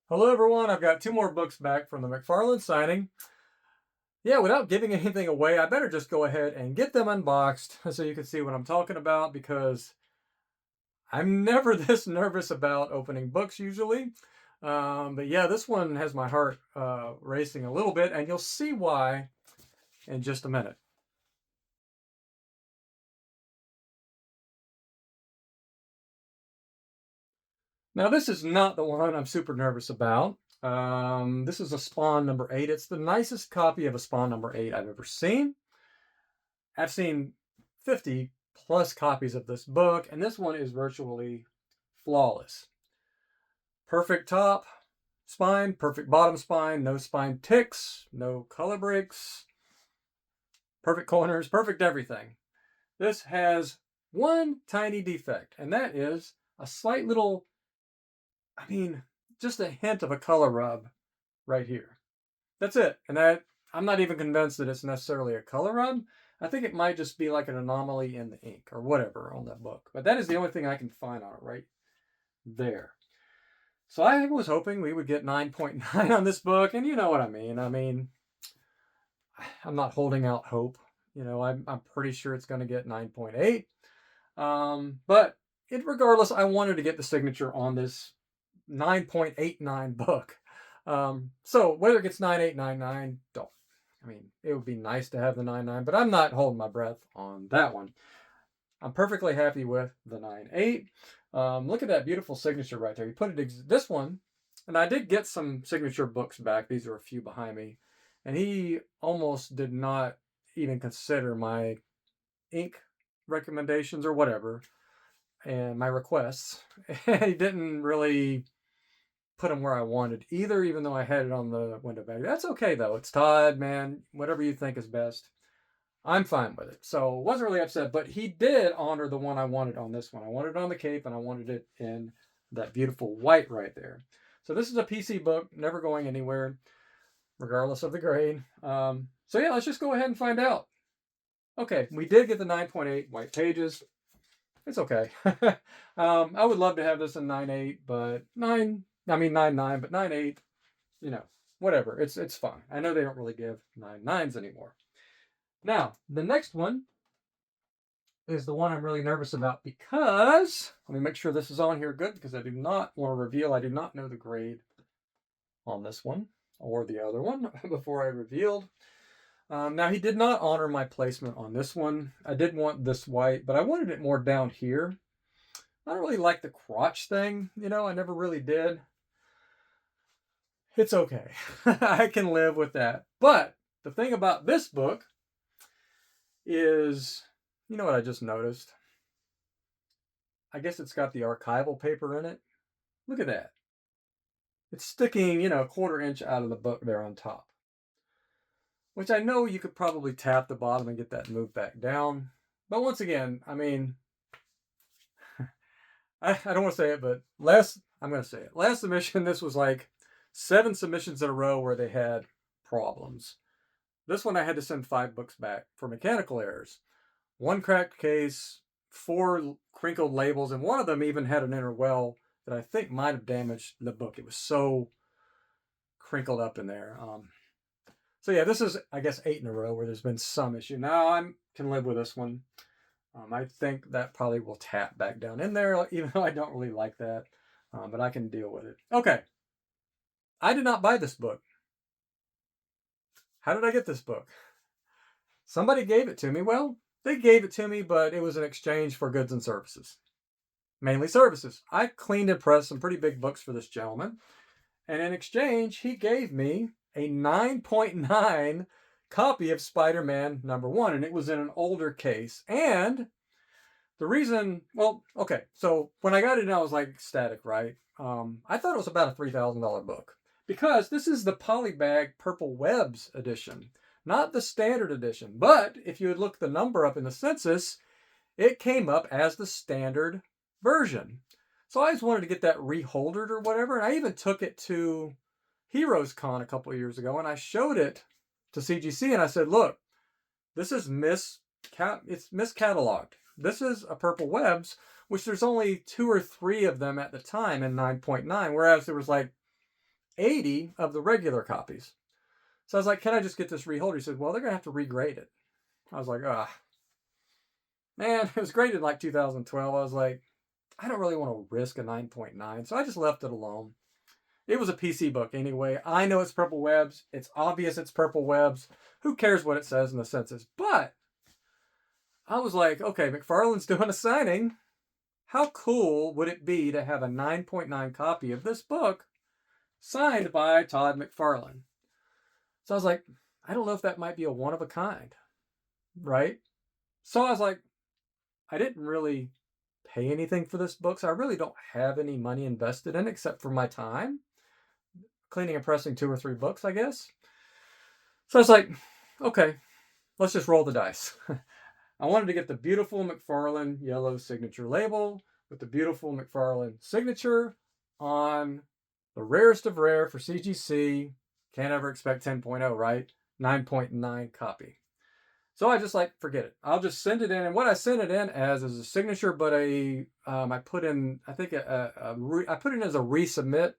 Hello everyone, I've got two more books back from the McFarlane signing. Yeah, without giving anything away, I better just go ahead and get them unboxed so you can see what I'm talking about, because I'm never this nervous about opening books usually. But yeah, this one has my heart racing a little bit, and you'll see why in just a minute. Now, this is not the one I'm super nervous about. This is a Spawn number 8. It's the nicest copy of a Spawn number 8 I've ever seen. I've seen 50 plus copies of this book, and this one is virtually flawless. Perfect top spine, perfect bottom spine, no spine ticks, no color breaks, perfect corners, perfect everything. This has one tiny defect, and that is a slight little, just a hint of a color rub right here. That's it. And I'm not even convinced that it's necessarily a color run. I think it might just be like an anomaly in the ink or whatever on that book. But that is the only thing I can find on it right there. So I was hoping we would get 9.9 on this book, and you know what I mean. I'm not holding out hope. I'm pretty sure it's going to get 9.8. But regardless, I wanted to get the signature on this 9.89 book. So whether it gets 9899, don't. It would be nice to have the 99, but I'm not holding my breath on that one. I'm perfectly happy with the 98. Look at that beautiful signature right there. You put it this one, and I did get some signature books back. These are a few behind me, and he almost did not even consider my ink recommendations or whatever, and my requests. He didn't really put them where I wanted either, even though I had it on the window bag. That's okay though. It's Todd, man. Whatever you think is best, I'm fine with it. So wasn't really upset, but he did honor the one I wanted on this one. I wanted it on the cape, and I wanted it in that beautiful white right there. So this is a PC book, never going anywhere, regardless of the grade. So yeah, let's just go ahead and find out. Okay, we did get the 9.8 white pages. It's okay. I would love to have this in 9.8, but 9.9, but 9.8, whatever. It's fine. I know they don't really give 9.9s anymore. Now, the next one is the one I'm really nervous about, because let me make sure this is on here good, because I do not want to reveal. I do not know the grade on this one or the other one before I revealed. Now, he did not honor my placement on this one. I did want this white, but I wanted it more down here. I don't really like the crotch thing. I never really did. It's okay. I can live with that. But the thing about this book is, you know what I just noticed? I guess it's got the archival paper in it. Look at that. It's sticking, a quarter inch out of the book there on top. Which I know you could probably tap the bottom and get that moved back down. But once again, I don't want to say it, but I'm going to say it. Last submission, this was like 7 submissions in a row where they had problems. This one I had to send 5 books back for mechanical errors. 1 cracked case, 4 crinkled labels, and one of them even had an inner well that I think might have damaged the book. It was so crinkled up in there. So yeah, this is, I guess, 8 in a row where there's been some issue. Now I can live with this one. I think that probably will tap back down in there, even though I don't really like that. But I can deal with it. Okay. I did not buy this book. How did I get this book? Somebody gave it to me. Well, they gave it to me, but it was in exchange for goods and services. Mainly services. I cleaned and pressed some pretty big books for this gentleman. And in exchange, he gave me a 9.9 copy of Spider-Man #1. And it was in an older case. And the reason, well, okay, so when I got it, I was like ecstatic, right? I thought it was about a $3,000 book, because this is the Polybag Purple Webs edition, not the standard edition. But if you would look the number up in the census, it came up as the standard version. So I just wanted to get that reholdered or whatever. And I even took it to Heroes Con a couple of years ago, and I showed it to CGC, and I said, look, this is miscatalogued. This is a Purple Webs, which there's only 2 or 3 of them at the time in 9.9, whereas there was like 80 of the regular copies. So I was like, can I just get this reholder? He said, well, they're going to have to regrade it. I was like, ah, man, it was graded like 2012. I was like, I don't really want to risk a 9.9. So I just left it alone. It was a PC book anyway. I know it's Purple Webs. It's obvious it's Purple Webs. Who cares what it says in the census? But I was like, okay, McFarlane's doing a signing. How cool would it be to have a 9.9 copy of this book signed by Todd McFarlane? So I was like, I don't know if that might be a one of a kind, right? So I was like, I didn't really pay anything for this book, so I really don't have any money invested in it except for my time, cleaning and pressing 2 or 3 books, I guess. So I was like, okay, let's just roll the dice. I wanted to get the beautiful McFarlane yellow signature label with the beautiful McFarlane signature on the rarest of rare for CGC. Can't ever expect 10.0, right? 9.9 copy. So I just like, forget it. I'll just send it in. And what I sent it in as is a signature, but I put in, I think I put it in as a resubmit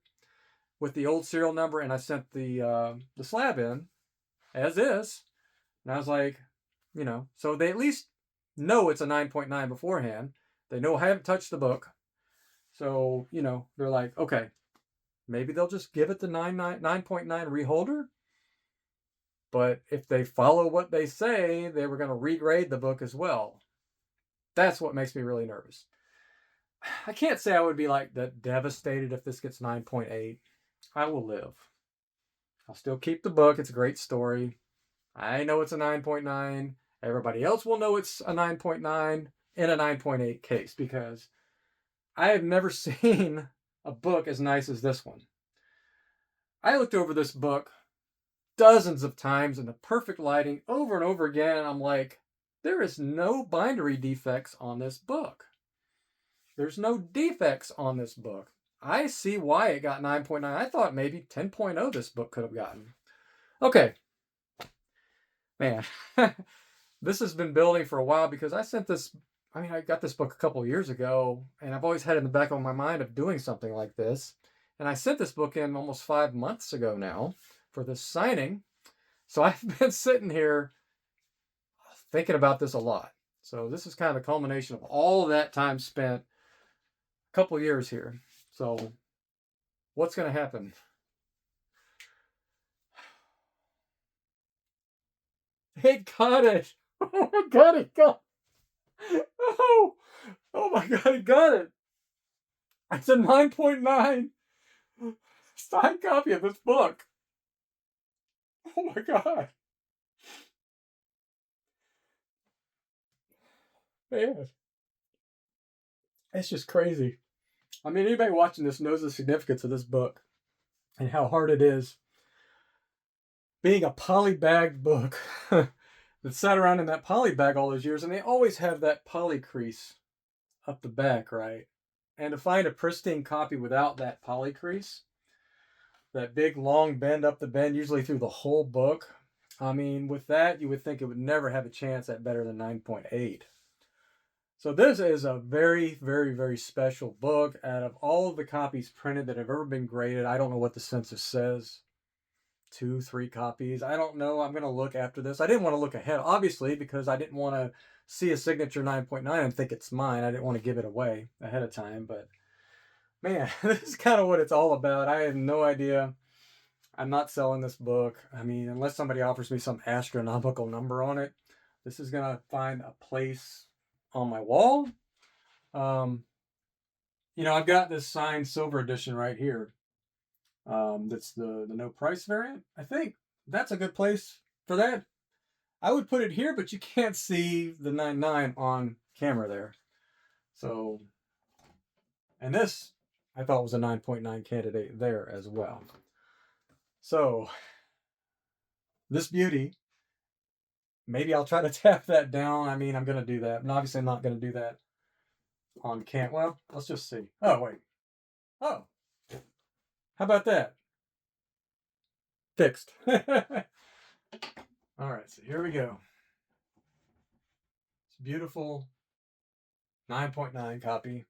with the old serial number, and I sent the slab in as is. And I was like, you know, so they at least know it's a 9.9 beforehand. They know I haven't touched the book. So, you know, they're like, okay, maybe they'll just give it the 9.9 reholder. But if they follow what they say, they were going to regrade the book as well. That's what makes me really nervous. I can't say I would be like that devastated if this gets 9.8. I will live. I'll still keep the book. It's a great story. I know it's a 9.9. Everybody else will know it's a 9.9 in a 9.8 case because I have never seen a book as nice as this one. I looked over this book dozens of times in the perfect lighting over and over again. I'm like, there is no bindery defects on this book. There's no defects on this book. I see why it got 9.9. I thought maybe 10.0 this book could have gotten. Okay. Man, this has been building for a while because I got this book a couple years ago, and I've always had it in the back of my mind of doing something like this. And I sent this book in almost 5 months ago now for this signing. So I've been sitting here thinking about this a lot. So this is kind of the culmination of all of that time spent, a couple years here. So what's going to happen? It got it. Oh my God, it got it. Oh my God, it got it. It's a 9.9 signed copy of this book. Oh my God. Man. It's just crazy. I mean, anybody watching this knows the significance of this book and how hard it is. Being a poly-bagged book that sat around in that poly bag all those years, and they always have that poly crease up the back, right? And to find a pristine copy without that poly crease, that big long bend up the bend, usually through the whole book. I mean, with that, you would think it would never have a chance at better than 9.8. So this is a very, very, very special book. Out of all of the copies printed that have ever been graded, I don't know what the census says. 2, 3 copies. I don't know. I'm going to look after this. I didn't want to look ahead, obviously, because I didn't want to see a signature 9.9 and think it's mine. I didn't want to give it away ahead of time. But man, this is kind of what it's all about. I have no idea. I'm not selling this book. I mean, unless somebody offers me some astronomical number on it, this is going to find a place on my wall. I've got this signed silver edition right here. That's the no price variant. I think that's a good place for that. I would put it here, but you can't see the 9.9 on camera there. So, and this I thought was a 9.9 candidate there as well. So, this beauty, maybe I'll try to tap that down. I mean, I'm going to do that. And obviously I'm not going to do that on cam. Well, let's just see. Oh, wait. Oh, how about that? Fixed. All right, so here we go. It's beautiful 9.9 copy.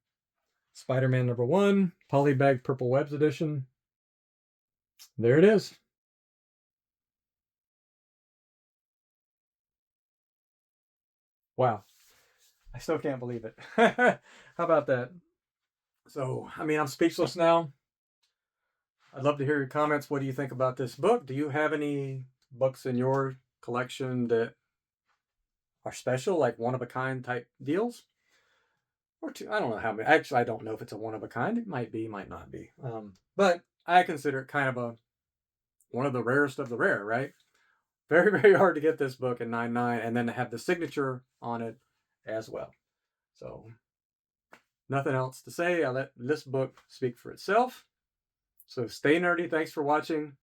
Spider-Man #1, Polybag Purple Webs edition. There it is. Wow. I still can't believe it. How about that? So, I mean, I'm speechless now. I'd love to hear your comments. What do you think about this book? Do you have any books in your collection that are special, like one of a kind type deals? Or two? I don't know how many. Actually, I don't know if it's a one of a kind. It might be, might not be. But I consider it kind of a one of the rarest of the rare, right? Very, very hard to get this book in 9.9 and then to have the signature on it as well. So, nothing else to say. I'll let this book speak for itself. So, stay nerdy. Thanks for watching.